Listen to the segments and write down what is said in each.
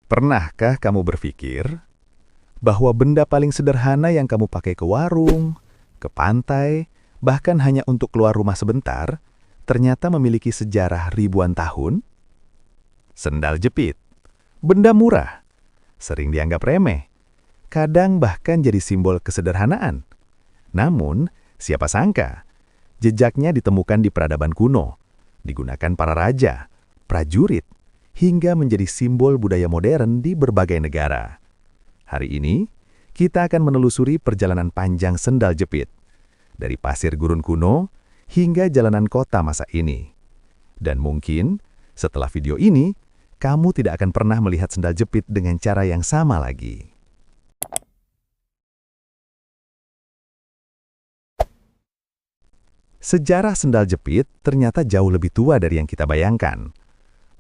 Pernahkah kamu berpikir bahwa benda paling sederhana yang kamu pakai ke warung, ke pantai, bahkan hanya untuk keluar rumah sebentar, ternyata memiliki sejarah ribuan tahun? Sendal jepit, benda murah, sering dianggap remeh, kadang bahkan jadi simbol kesederhanaan. Namun, siapa sangka, jejaknya ditemukan di peradaban kuno, digunakan para raja, prajurit, hingga menjadi simbol budaya modern di berbagai negara. Hari ini, kita akan menelusuri perjalanan panjang sendal jepit, dari pasir gurun kuno hingga jalanan kota masa ini. Dan mungkin, setelah video ini, kamu tidak akan pernah melihat sendal jepit dengan cara yang sama lagi. Sejarah sendal jepit ternyata jauh lebih tua dari yang kita bayangkan.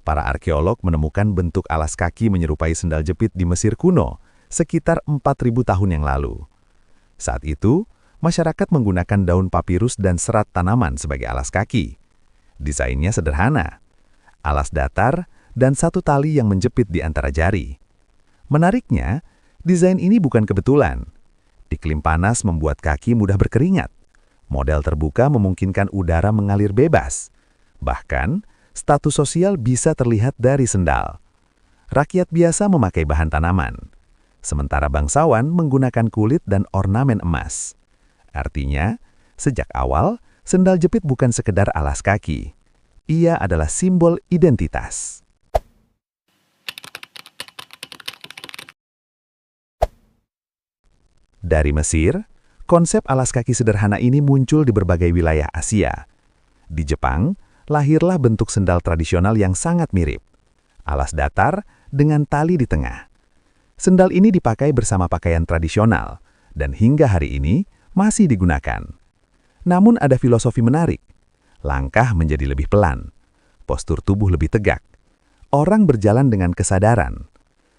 Para arkeolog menemukan bentuk alas kaki menyerupai sendal jepit di Mesir kuno sekitar 4.000 tahun yang lalu. Saat itu, masyarakat menggunakan daun papirus dan serat tanaman sebagai alas kaki. Desainnya sederhana, alas datar dan satu tali yang menjepit di antara jari. Menariknya, desain ini bukan kebetulan. Iklim panas membuat kaki mudah berkeringat. Model terbuka memungkinkan udara mengalir bebas. Bahkan, status sosial bisa terlihat dari sendal. Rakyat biasa memakai bahan tanaman, sementara bangsawan menggunakan kulit dan ornamen emas. Artinya, sejak awal, sendal jepit bukan sekedar alas kaki. Ia adalah simbol identitas. Dari Mesir, konsep alas kaki sederhana ini muncul di berbagai wilayah Asia. Di Jepang, lahirlah bentuk sendal tradisional yang sangat mirip. Alas datar dengan tali di tengah. Sendal ini dipakai bersama pakaian tradisional, dan hingga hari ini masih digunakan. Namun ada filosofi menarik. Langkah menjadi lebih pelan. Postur tubuh lebih tegak. Orang berjalan dengan kesadaran.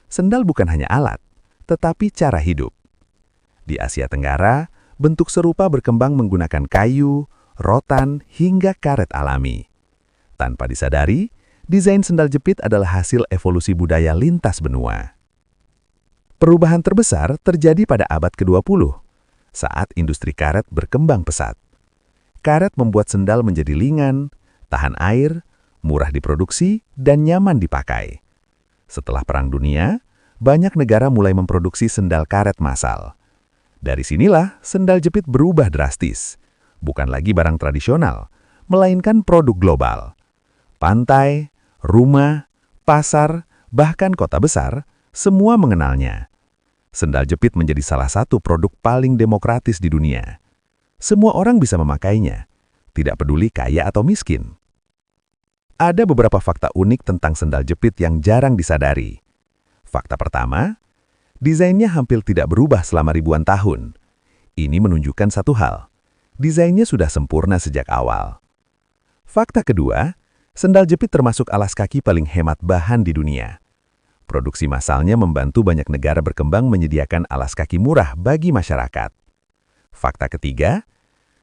Sendal bukan hanya alat, tetapi cara hidup. Di Asia Tenggara, bentuk serupa berkembang menggunakan kayu, rotan, hingga karet alami. Tanpa disadari, desain sendal jepit adalah hasil evolusi budaya lintas benua. Perubahan terbesar terjadi pada abad ke-20, saat industri karet berkembang pesat. Karet membuat sendal menjadi ringan, tahan air, murah diproduksi, dan nyaman dipakai. Setelah Perang Dunia, banyak negara mulai memproduksi sendal karet massal. Dari sinilah sendal jepit berubah drastis. Bukan lagi barang tradisional, melainkan produk global. Pantai, rumah, pasar, bahkan kota besar, semua mengenalnya. Sendal jepit menjadi salah satu produk paling demokratis di dunia. Semua orang bisa memakainya, tidak peduli kaya atau miskin. Ada beberapa fakta unik tentang sendal jepit yang jarang disadari. Fakta pertama, desainnya hampir tidak berubah selama ribuan tahun. Ini menunjukkan satu hal, desainnya sudah sempurna sejak awal. Fakta kedua, sendal jepit termasuk alas kaki paling hemat bahan di dunia. Produksi massalnya membantu banyak negara berkembang menyediakan alas kaki murah bagi masyarakat. Fakta ketiga,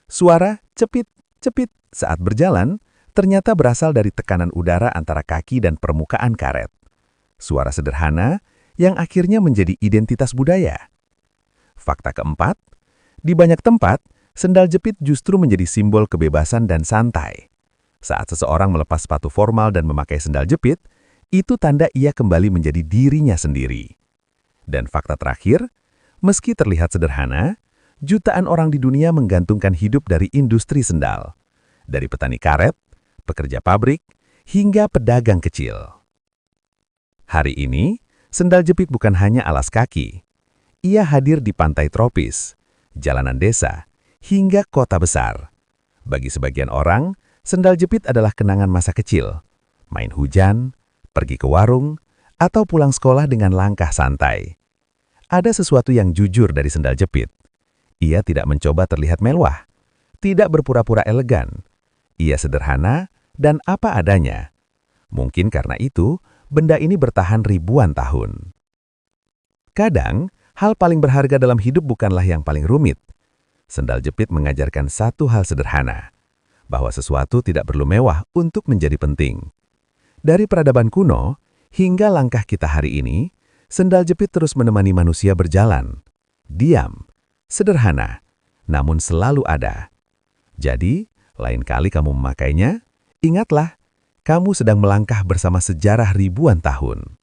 suara cepit-cepit saat berjalan ternyata berasal dari tekanan udara antara kaki dan permukaan karet. Suara sederhana yang akhirnya menjadi identitas budaya. Fakta keempat, di banyak tempat, sendal jepit justru menjadi simbol kebebasan dan santai. Saat seseorang melepas sepatu formal dan memakai sendal jepit, itu tanda ia kembali menjadi dirinya sendiri. Dan fakta terakhir, meski terlihat sederhana, jutaan orang di dunia menggantungkan hidup dari industri sendal. Dari petani karet, pekerja pabrik, hingga pedagang kecil. Hari ini, sendal jepit bukan hanya alas kaki. Ia hadir di pantai tropis, jalanan desa, hingga kota besar. Bagi sebagian orang, sendal jepit adalah kenangan masa kecil, main hujan, pergi ke warung, atau pulang sekolah dengan langkah santai. Ada sesuatu yang jujur dari sendal jepit. Ia tidak mencoba terlihat mewah, tidak berpura-pura elegan. Ia sederhana dan apa adanya. Mungkin karena itu, benda ini bertahan ribuan tahun. Kadang, hal paling berharga dalam hidup bukanlah yang paling rumit. Sendal jepit mengajarkan satu hal sederhana, bahwa sesuatu tidak perlu mewah untuk menjadi penting. Dari peradaban kuno, Hingga langkah kita hari ini, sendal jepit terus menemani manusia berjalan. Diam, sederhana, namun selalu ada. Jadi, lain kali kamu memakainya, ingatlah, kamu sedang melangkah bersama sejarah ribuan tahun.